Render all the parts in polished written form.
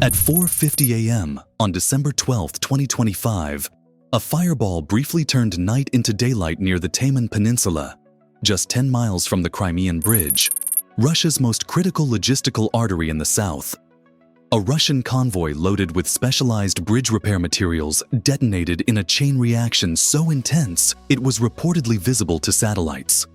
At 4:50 a.m. on December 12, 2025, a fireball briefly turned night into daylight near the Taman Peninsula, just 10 miles from the Crimean Bridge, Russia's most critical logistical artery in the south. A Russian convoy loaded with specialized bridge repair materials detonated in a chain reaction so intense it was reportedly visible to satellites.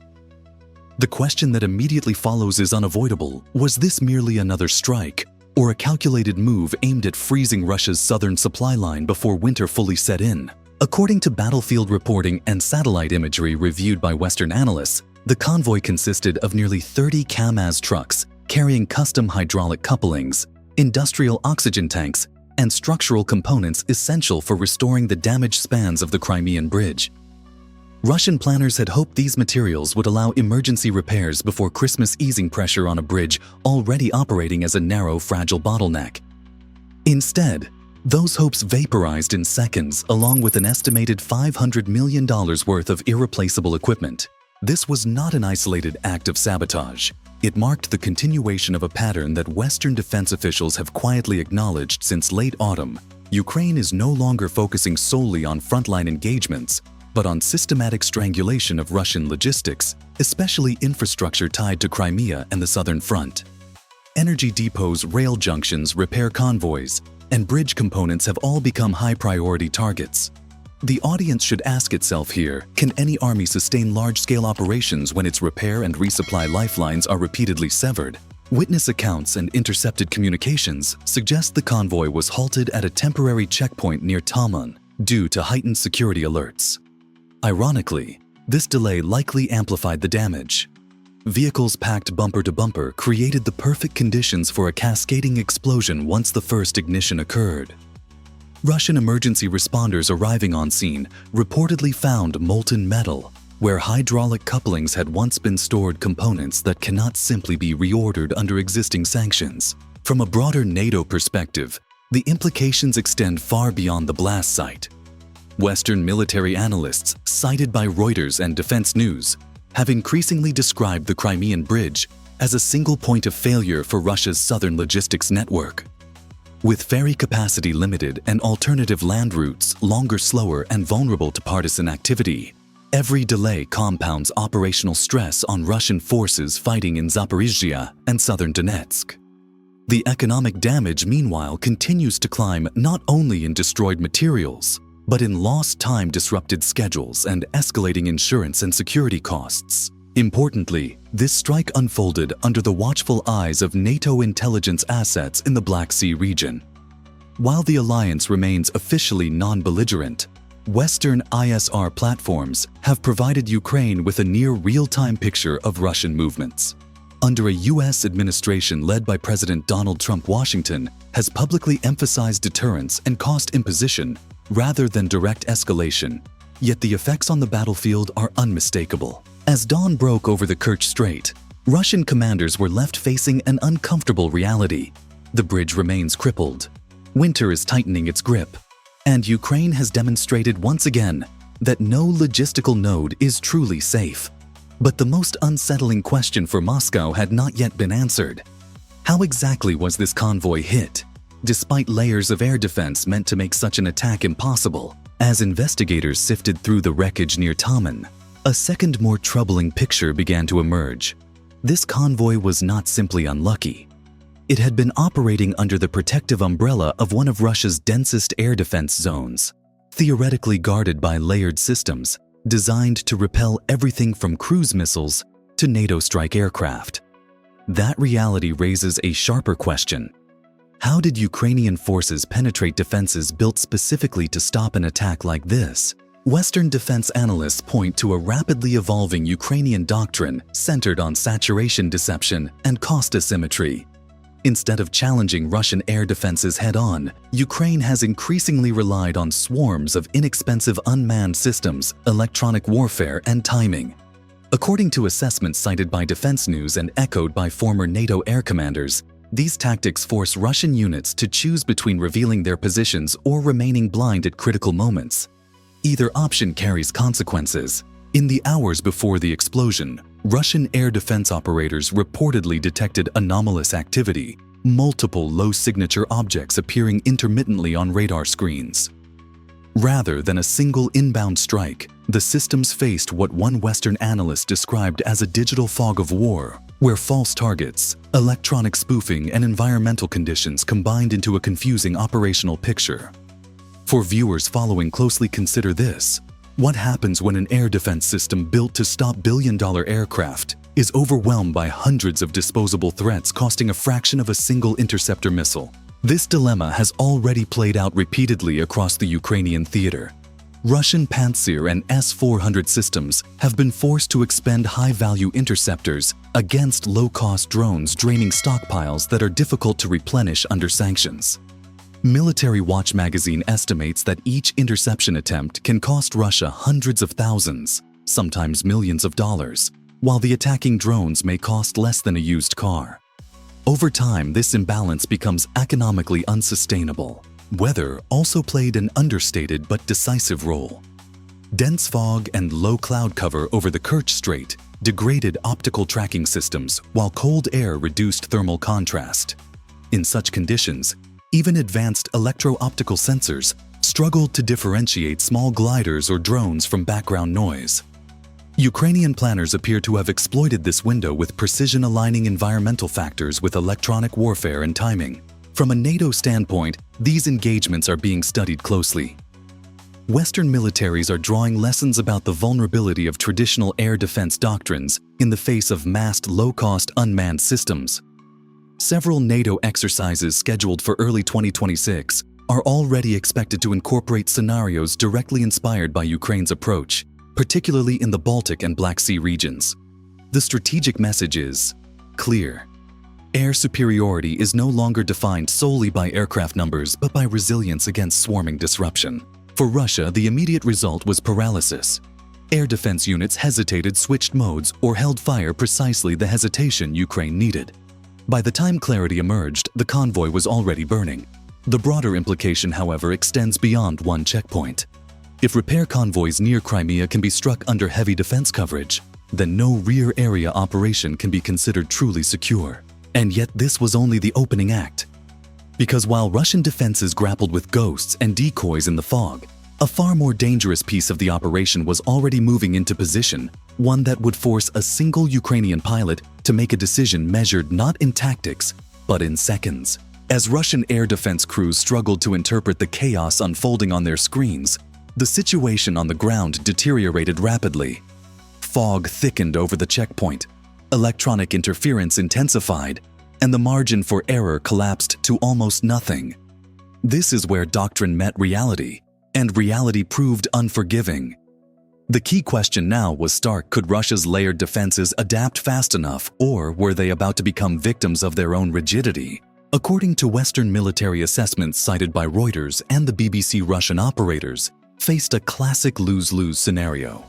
The question that immediately follows is unavoidable. Was this merely another strike, or a calculated move aimed at freezing Russia's southern supply line before winter fully set in? According to battlefield reporting and satellite imagery reviewed by Western analysts, the convoy consisted of nearly 30 KAMAZ trucks carrying custom hydraulic couplings, industrial oxygen tanks, and structural components essential for restoring the damaged spans of the Crimean Bridge. Russian planners had hoped these materials would allow emergency repairs before Christmas, easing pressure on a bridge already operating as a narrow, fragile bottleneck. Instead, those hopes vaporized in seconds, along with an estimated $500 million worth of irreplaceable equipment. This was not an isolated act of sabotage. It marked the continuation of a pattern that Western defense officials have quietly acknowledged since late autumn. Ukraine is no longer focusing solely on frontline engagements, but on systematic strangulation of Russian logistics, especially infrastructure tied to Crimea and the southern front. Energy depots, rail junctions, repair convoys, and bridge components have all become high-priority targets. The audience should ask itself here, can any army sustain large-scale operations when its repair and resupply lifelines are repeatedly severed? Witness accounts and intercepted communications suggest the convoy was halted at a temporary checkpoint near Taman due to heightened security alerts. Ironically, this delay likely amplified the damage. Vehicles packed bumper to bumper created the perfect conditions for a cascading explosion once the first ignition occurred. Russian emergency responders arriving on scene reportedly found molten metal, where hydraulic couplings had once been stored components that cannot simply be reordered under existing sanctions. From a broader NATO perspective, the implications extend far beyond the blast site. Western military analysts, cited by Reuters and Defense News, have increasingly described the Crimean Bridge as a single point of failure for Russia's southern logistics network. With ferry capacity limited and alternative land routes longer, slower, and vulnerable to partisan activity, every delay compounds operational stress on Russian forces fighting in Zaporizhzhia and southern Donetsk. The economic damage, meanwhile, continues to climb not only in destroyed materials, but in lost time, disrupted schedules, and escalating insurance and security costs. Importantly, this strike unfolded under the watchful eyes of NATO intelligence assets in the Black Sea region. While the alliance remains officially non-belligerent, Western ISR platforms have provided Ukraine with a near real-time picture of Russian movements. Under a U.S. administration led by President Donald Trump, Washington has publicly emphasized deterrence and cost imposition rather than direct escalation, yet the effects on the battlefield are unmistakable. As dawn broke over the Kerch Strait, Russian commanders were left facing an uncomfortable reality. The bridge remains crippled, winter is tightening its grip, and Ukraine has demonstrated once again that no logistical node is truly safe. But the most unsettling question for Moscow had not yet been answered. How exactly was this convoy hit, despite layers of air defense meant to make such an attack impossible? As investigators sifted through the wreckage near Taman, a second, more troubling picture began to emerge. This convoy was not simply unlucky. It had been operating under the protective umbrella of one of Russia's densest air defense zones, theoretically guarded by layered systems designed to repel everything from cruise missiles to NATO strike aircraft. That reality raises a sharper question. How did Ukrainian forces penetrate defenses built specifically to stop an attack like this? Western defense analysts point to a rapidly evolving Ukrainian doctrine centered on saturation deception and cost asymmetry. Instead of challenging Russian air defenses head-on, Ukraine has increasingly relied on swarms of inexpensive unmanned systems, electronic warfare, and timing. According to assessments cited by Defense News and echoed by former NATO air commanders, these tactics force Russian units to choose between revealing their positions or remaining blind at critical moments. Either option carries consequences. In the hours before the explosion, Russian air defense operators reportedly detected anomalous activity, multiple low-signature objects appearing intermittently on radar screens. Rather than a single inbound strike, the systems faced what one Western analyst described as a digital fog of war, where false targets, electronic spoofing, and environmental conditions combined into a confusing operational picture. For viewers following closely, consider this. What happens when an air defense system built to stop billion-dollar aircraft is overwhelmed by hundreds of disposable threats costing a fraction of a single interceptor missile? This dilemma has already played out repeatedly across the Ukrainian theater. Russian Pantsir and S-400 systems have been forced to expend high-value interceptors against low-cost drones draining stockpiles that are difficult to replenish under sanctions. Military Watch magazine estimates that each interception attempt can cost Russia hundreds of thousands, sometimes millions of dollars, while the attacking drones may cost less than a used car. Over time, this imbalance becomes economically unsustainable. Weather also played an understated but decisive role. Dense fog and low cloud cover over the Kerch Strait degraded optical tracking systems, while cold air reduced thermal contrast. In such conditions, even advanced electro-optical sensors struggled to differentiate small gliders or drones from background noise. Ukrainian planners appear to have exploited this window with precision, aligning environmental factors with electronic warfare and timing. From a NATO standpoint, these engagements are being studied closely. Western militaries are drawing lessons about the vulnerability of traditional air defense doctrines in the face of massed, low-cost unmanned systems. Several NATO exercises scheduled for early 2026 are already expected to incorporate scenarios directly inspired by Ukraine's approach, particularly in the Baltic and Black Sea regions. The strategic message is clear. Air superiority is no longer defined solely by aircraft numbers but by resilience against swarming disruption. For Russia, the immediate result was paralysis. Air defense units hesitated, switched modes, or held fire, precisely the hesitation Ukraine needed. By the time clarity emerged, the convoy was already burning. The broader implication, however, extends beyond one checkpoint. If repair convoys near Crimea can be struck under heavy defense coverage, then no rear area operation can be considered truly secure. And yet this was only the opening act. Because while Russian defenses grappled with ghosts and decoys in the fog, a far more dangerous piece of the operation was already moving into position, one that would force a single Ukrainian pilot to make a decision measured not in tactics, but in seconds. As Russian air defense crews struggled to interpret the chaos unfolding on their screens, the situation on the ground deteriorated rapidly. Fog thickened over the checkpoint, electronic interference intensified, and the margin for error collapsed to almost nothing. This is where doctrine met reality, and reality proved unforgiving. The key question now was stark: could Russia's layered defenses adapt fast enough, or were they about to become victims of their own rigidity? According to Western military assessments cited by Reuters and the BBC, Russian operators faced a classic lose-lose scenario.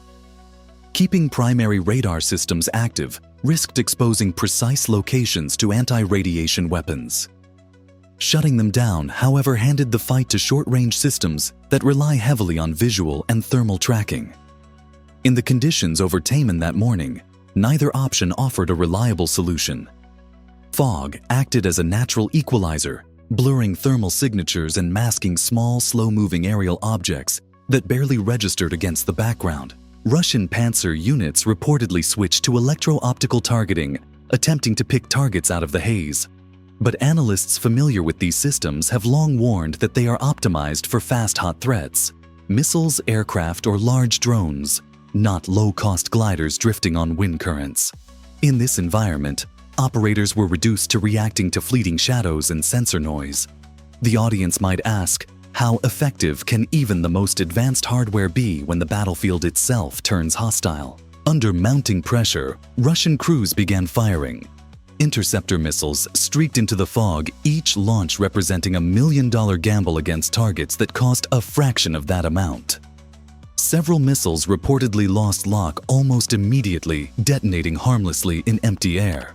Keeping primary radar systems active risked exposing precise locations to anti-radiation weapons. Shutting them down, however, handed the fight to short-range systems that rely heavily on visual and thermal tracking. In the conditions over Taman that morning, neither option offered a reliable solution. Fog acted as a natural equalizer, blurring thermal signatures and masking small, slow-moving aerial objects that barely registered against the background. Russian Pantsir units reportedly switched to electro-optical targeting, attempting to pick targets out of the haze. But analysts familiar with these systems have long warned that they are optimized for fast, hot threats: missiles, aircraft, or large drones, not low-cost gliders drifting on wind currents. In this environment, operators were reduced to reacting to fleeting shadows and sensor noise. The audience might ask, how effective can even the most advanced hardware be when the battlefield itself turns hostile? Under mounting pressure, Russian crews began firing. Interceptor missiles streaked into the fog, each launch representing $1 million gamble against targets that cost a fraction of that amount. Several missiles reportedly lost lock almost immediately, detonating harmlessly in empty air.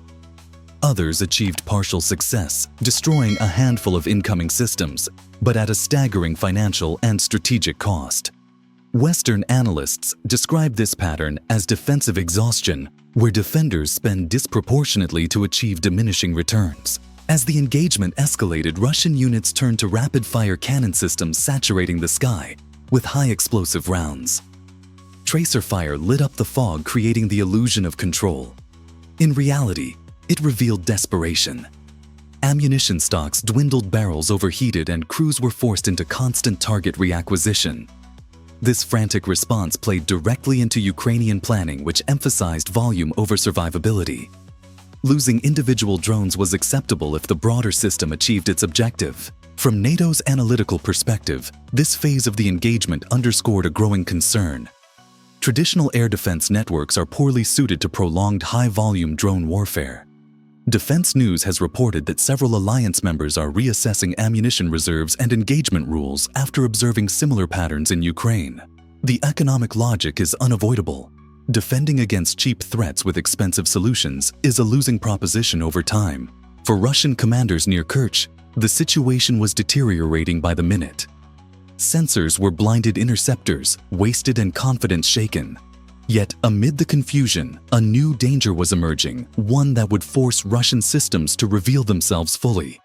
Others achieved partial success, destroying a handful of incoming systems, but at a staggering financial and strategic cost. Western analysts describe this pattern as defensive exhaustion, where defenders spend disproportionately to achieve diminishing returns. As the engagement escalated, Russian units turned to rapid-fire cannon systems saturating the sky with high explosive rounds. Tracer fire lit up the fog, creating the illusion of control. In reality, it revealed desperation. Ammunition stocks dwindled, barrels overheated, and crews were forced into constant target reacquisition. This frantic response played directly into Ukrainian planning, which emphasized volume over survivability. Losing individual drones was acceptable if the broader system achieved its objective. From NATO's analytical perspective, this phase of the engagement underscored a growing concern. Traditional air defense networks are poorly suited to prolonged high-volume drone warfare. Defense News has reported that several alliance members are reassessing ammunition reserves and engagement rules after observing similar patterns in Ukraine. The economic logic is unavoidable. Defending against cheap threats with expensive solutions is a losing proposition over time. For Russian commanders near Kerch, the situation was deteriorating by the minute. Sensors were blinded, interceptors wasted, and confidence shaken. Yet, amid the confusion, a new danger was emerging, one that would force Russian systems to reveal themselves fully.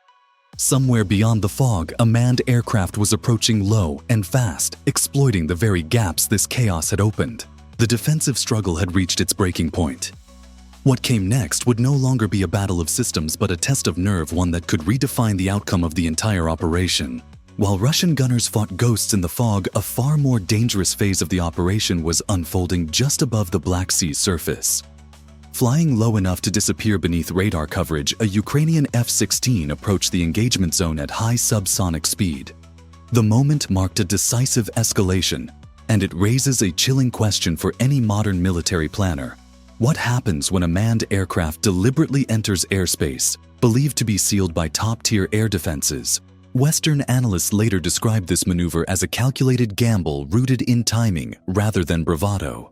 Somewhere beyond the fog, a manned aircraft was approaching low and fast, exploiting the very gaps this chaos had opened. The defensive struggle had reached its breaking point. What came next would no longer be a battle of systems but a test of nerve, one that could redefine the outcome of the entire operation. While Russian gunners fought ghosts in the fog, a far more dangerous phase of the operation was unfolding just above the Black Sea surface. Flying low enough to disappear beneath radar coverage, a Ukrainian F-16 approached the engagement zone at high subsonic speed. The moment marked a decisive escalation, and it raises a chilling question for any modern military planner. What happens when a manned aircraft deliberately enters airspace, believed to be sealed by top-tier air defenses? Western analysts later described this maneuver as a calculated gamble rooted in timing rather than bravado.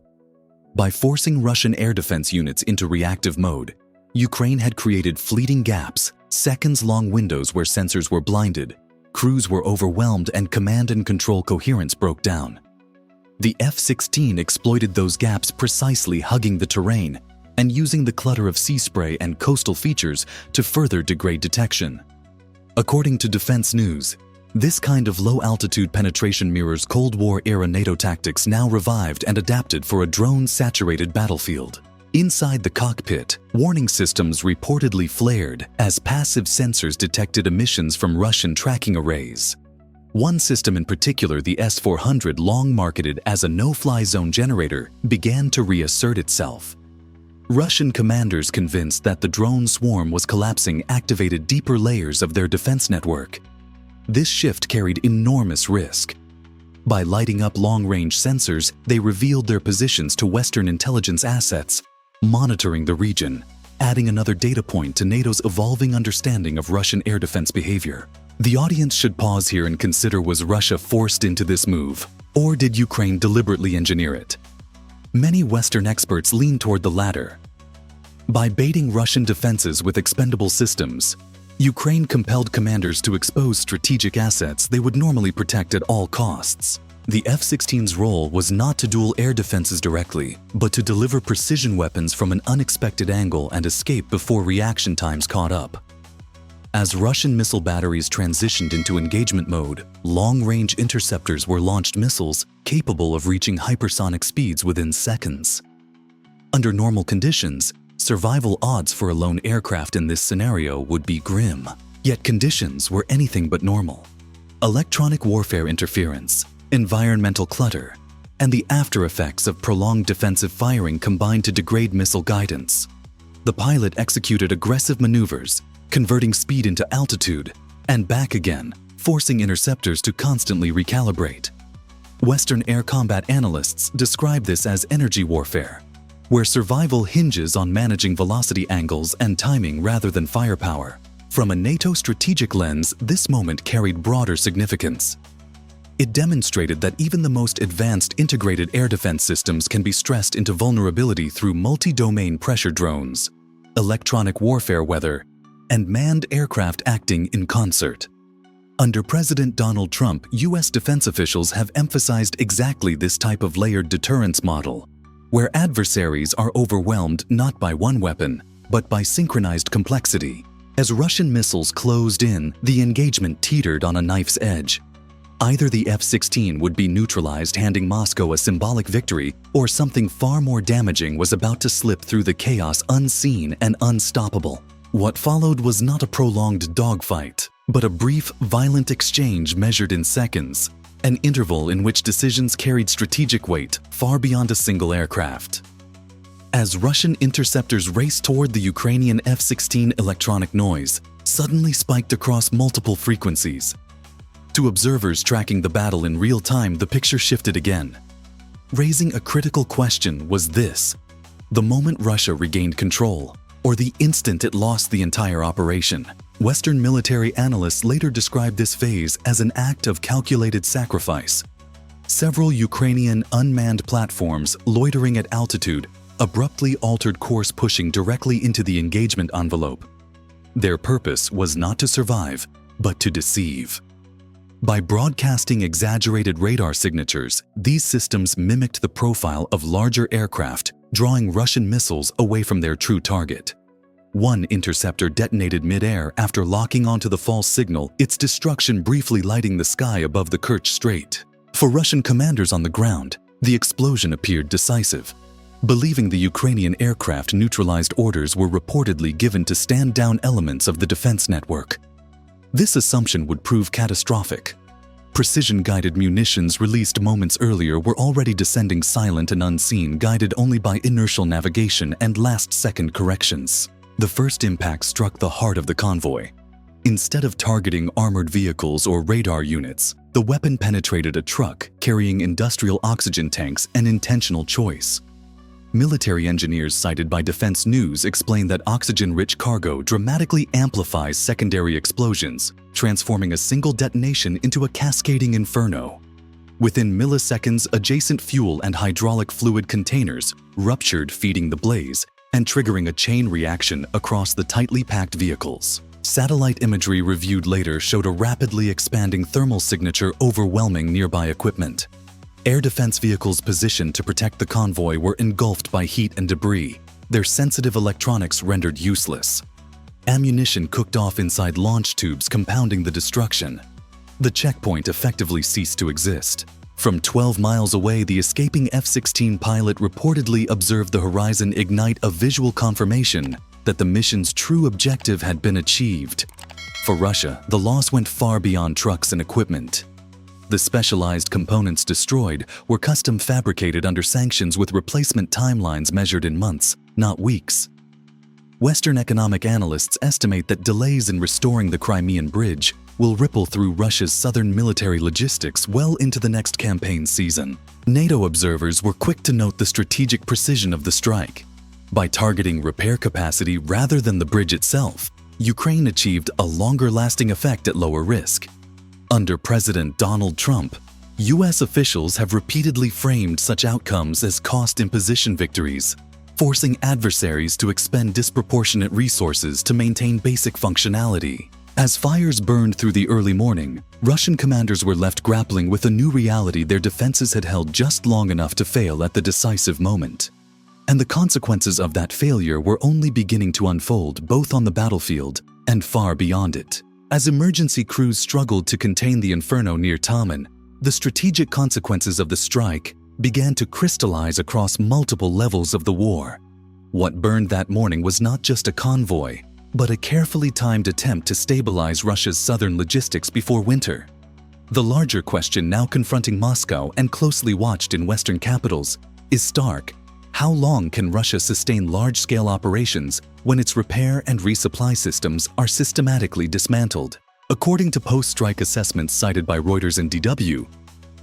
By forcing Russian air defense units into reactive mode, Ukraine had created fleeting gaps, seconds-long windows where sensors were blinded, crews were overwhelmed, and command and control coherence broke down. The F-16 exploited those gaps, precisely hugging the terrain and using the clutter of sea spray and coastal features to further degrade detection. According to Defense News, this kind of low-altitude penetration mirrors Cold War-era NATO tactics now revived and adapted for a drone-saturated battlefield. Inside the cockpit, warning systems reportedly flared as passive sensors detected emissions from Russian tracking arrays. One system in particular, the S-400, long marketed as a no-fly zone generator, began to reassert itself. Russian commanders, convinced that the drone swarm was collapsing, activated deeper layers of their defense network. This shift carried enormous risk. By lighting up long-range sensors, they revealed their positions to Western intelligence assets, monitoring the region, adding another data point to NATO's evolving understanding of Russian air defense behavior. The audience should pause here and consider: was Russia forced into this move, or did Ukraine deliberately engineer it? Many Western experts lean toward the latter. By baiting Russian defenses with expendable systems, Ukraine compelled commanders to expose strategic assets they would normally protect at all costs. The F-16's role was not to duel air defenses directly, but to deliver precision weapons from an unexpected angle and escape before reaction times caught up. As Russian missile batteries transitioned into engagement mode, long-range interceptors were launched, missiles capable of reaching hypersonic speeds within seconds. Under normal conditions, survival odds for a lone aircraft in this scenario would be grim. Yet conditions were anything but normal. Electronic warfare interference, environmental clutter, and the after-effects of prolonged defensive firing combined to degrade missile guidance. The pilot executed aggressive maneuvers, converting speed into altitude and back again, forcing interceptors to constantly recalibrate. Western air combat analysts describe this as energy warfare, where survival hinges on managing velocity angles and timing rather than firepower. From a NATO strategic lens, this moment carried broader significance. It demonstrated that even the most advanced integrated air defense systems can be stressed into vulnerability through multi-domain pressure drones, electronic warfare, weather, and manned aircraft acting in concert. Under President Donald Trump, U.S. defense officials have emphasized exactly this type of layered deterrence model, where adversaries are overwhelmed not by one weapon, but by synchronized complexity. As Russian missiles closed in, the engagement teetered on a knife's edge. Either the F-16 would be neutralized, handing Moscow a symbolic victory, or something far more damaging was about to slip through the chaos unseen and unstoppable. What followed was not a prolonged dogfight, but a brief, violent exchange measured in seconds, an interval in which decisions carried strategic weight far beyond a single aircraft. As Russian interceptors raced toward the Ukrainian F-16, electronic noise suddenly spiked across multiple frequencies. To observers tracking the battle in real time, the picture shifted again. Raising a critical question was this: the moment Russia regained control, or the instant it lost the entire operation? Western military analysts later described this phase as an act of calculated sacrifice. Several Ukrainian unmanned platforms loitering at altitude abruptly altered course, pushing directly into the engagement envelope. Their purpose was not to survive, but to deceive. By broadcasting exaggerated radar signatures, these systems mimicked the profile of larger aircraft, drawing Russian missiles away from their true target. One interceptor detonated mid-air after locking onto the false signal, its destruction briefly lighting the sky above the Kerch Strait. For Russian commanders on the ground, the explosion appeared decisive. Believing the Ukrainian aircraft neutralized, orders were reportedly given to stand down elements of the defense network. This assumption would prove catastrophic. Precision-guided munitions released moments earlier were already descending silent and unseen, guided only by inertial navigation and last-second corrections. The first impact struck the heart of the convoy. Instead of targeting armored vehicles or radar units, the weapon penetrated a truck carrying industrial oxygen tanks, an intentional choice. Military engineers cited by Defense News explained that oxygen-rich cargo dramatically amplifies secondary explosions, transforming a single detonation into a cascading inferno. Within milliseconds, adjacent fuel and hydraulic fluid containers ruptured, feeding the blaze and triggering a chain reaction across the tightly packed vehicles. Satellite imagery reviewed later showed a rapidly expanding thermal signature overwhelming nearby equipment. Air defense vehicles positioned to protect the convoy were engulfed by heat and debris, their sensitive electronics rendered useless. Ammunition cooked off inside launch tubes, compounding the destruction. The checkpoint effectively ceased to exist. From 12 miles away, the escaping F-16 pilot reportedly observed the horizon ignite, a visual confirmation that the mission's true objective had been achieved. For Russia, the loss went far beyond trucks and equipment. The specialized components destroyed were custom fabricated under sanctions, with replacement timelines measured in months, not weeks. Western economic analysts estimate that delays in restoring the Crimean Bridge will ripple through Russia's southern military logistics well into the next campaign season. NATO observers were quick to note the strategic precision of the strike. By targeting repair capacity rather than the bridge itself, Ukraine achieved a longer-lasting effect at lower risk. Under President Donald Trump, U.S. officials have repeatedly framed such outcomes as cost imposition victories, forcing adversaries to expend disproportionate resources to maintain basic functionality. As fires burned through the early morning, Russian commanders were left grappling with a new reality: their defenses had held just long enough to fail at the decisive moment. And the consequences of that failure were only beginning to unfold, both on the battlefield and far beyond it. As emergency crews struggled to contain the inferno near Taman, the strategic consequences of the strike began to crystallize across multiple levels of the war. What burned that morning was not just a convoy, but a carefully timed attempt to stabilize Russia's southern logistics before winter. The larger question now confronting Moscow and closely watched in Western capitals is stark. How long can Russia sustain large-scale operations when its repair and resupply systems are systematically dismantled? According to post-strike assessments cited by Reuters and DW,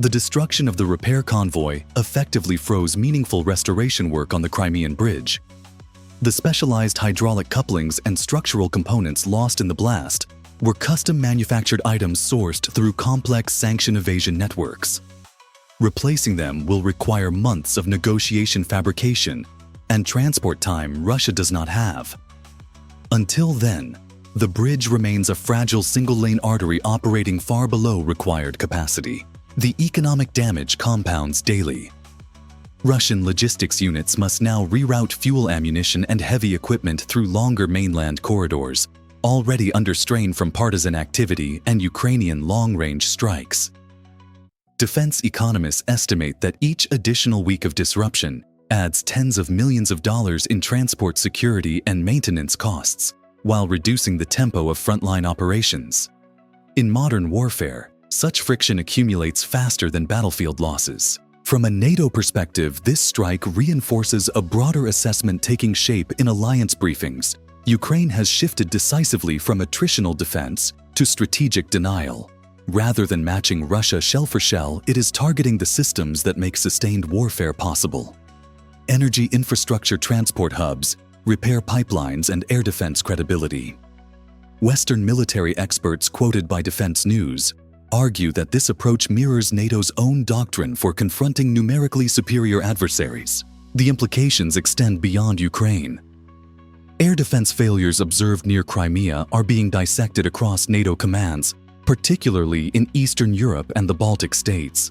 the destruction of the repair convoy effectively froze meaningful restoration work on the Crimean Bridge. The specialized hydraulic couplings and structural components lost in the blast were custom-manufactured items sourced through complex sanction evasion networks. Replacing them will require months of negotiation, fabrication, and transport time Russia does not have. Until then, the bridge remains a fragile single-lane artery operating far below required capacity. The economic damage compounds daily. Russian logistics units must now reroute fuel, ammunition, and heavy equipment through longer mainland corridors, already under strain from partisan activity and Ukrainian long-range strikes. Defense economists estimate that each additional week of disruption adds tens of millions of dollars in transport security and maintenance costs, while reducing the tempo of frontline operations. In modern warfare, such friction accumulates faster than battlefield losses. From a NATO perspective, this strike reinforces a broader assessment taking shape in alliance briefings. Ukraine has shifted decisively from attritional defense to strategic denial. Rather than matching Russia shell for shell, it is targeting the systems that make sustained warfare possible. Energy infrastructure, transport hubs, repair pipelines, and air defense credibility. Western military experts quoted by Defense News argue that this approach mirrors NATO's own doctrine for confronting numerically superior adversaries. The implications extend beyond Ukraine. Air defense failures observed near Crimea are being dissected across NATO commands, particularly in Eastern Europe and the Baltic states.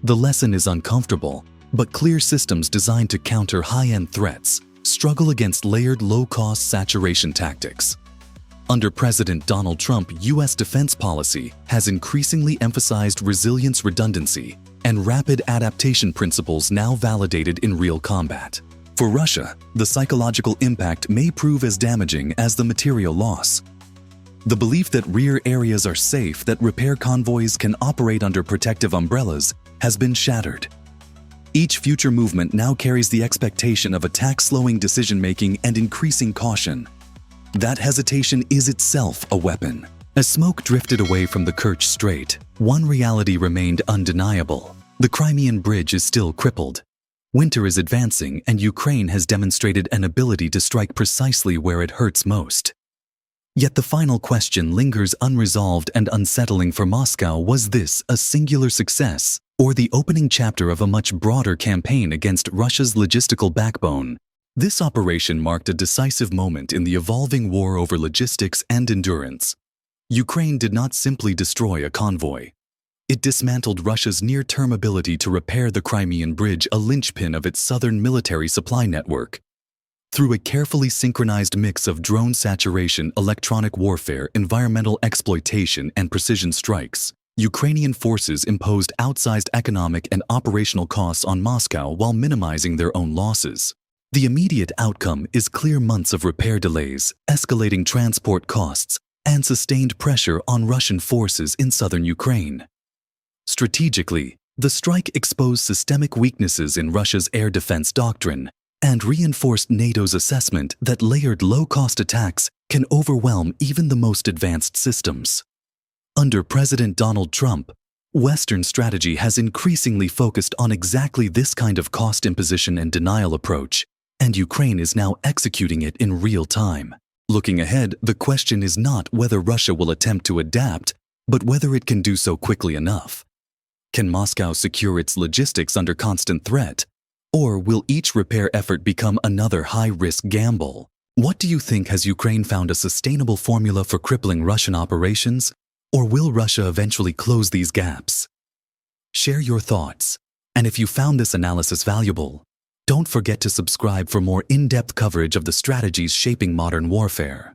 The lesson is uncomfortable, but clear systems designed to counter high-end threats struggle against layered low-cost saturation tactics. Under President Donald Trump, U.S. defense policy has increasingly emphasized resilience, redundancy, and rapid adaptation principles now validated in real combat. For Russia, the psychological impact may prove as damaging as the material loss. The belief that rear areas are safe, that repair convoys can operate under protective umbrellas, has been shattered. Each future movement now carries the expectation of attack-slowing decision-making and increasing caution. That hesitation is itself a weapon. As smoke drifted away from the Kerch Strait, one reality remained undeniable. The Crimean Bridge is still crippled. Winter is advancing, and Ukraine has demonstrated an ability to strike precisely where it hurts most. Yet the final question lingers unresolved and unsettling for Moscow. Was this a singular success, or the opening chapter of a much broader campaign against Russia's logistical backbone? This operation marked a decisive moment in the evolving war over logistics and endurance. Ukraine did not simply destroy a convoy. It dismantled Russia's near-term ability to repair the Crimean Bridge, a linchpin of its southern military supply network. Through a carefully synchronized mix of drone saturation, electronic warfare, environmental exploitation, and precision strikes, Ukrainian forces imposed outsized economic and operational costs on Moscow while minimizing their own losses. The immediate outcome is clear: months of repair delays, escalating transport costs, and sustained pressure on Russian forces in southern Ukraine. Strategically, the strike exposed systemic weaknesses in Russia's air defense doctrine and reinforced NATO's assessment that layered low-cost attacks can overwhelm even the most advanced systems. Under President Donald Trump, Western strategy has increasingly focused on exactly this kind of cost imposition and denial approach, and Ukraine is now executing it in real time. Looking ahead, the question is not whether Russia will attempt to adapt, but whether it can do so quickly enough. Can Moscow secure its logistics under constant threat? Or will each repair effort become another high-risk gamble? What do you think? Has Ukraine found a sustainable formula for crippling Russian operations? Or will Russia eventually close these gaps? Share your thoughts. And if you found this analysis valuable, don't forget to subscribe for more in-depth coverage of the strategies shaping modern warfare.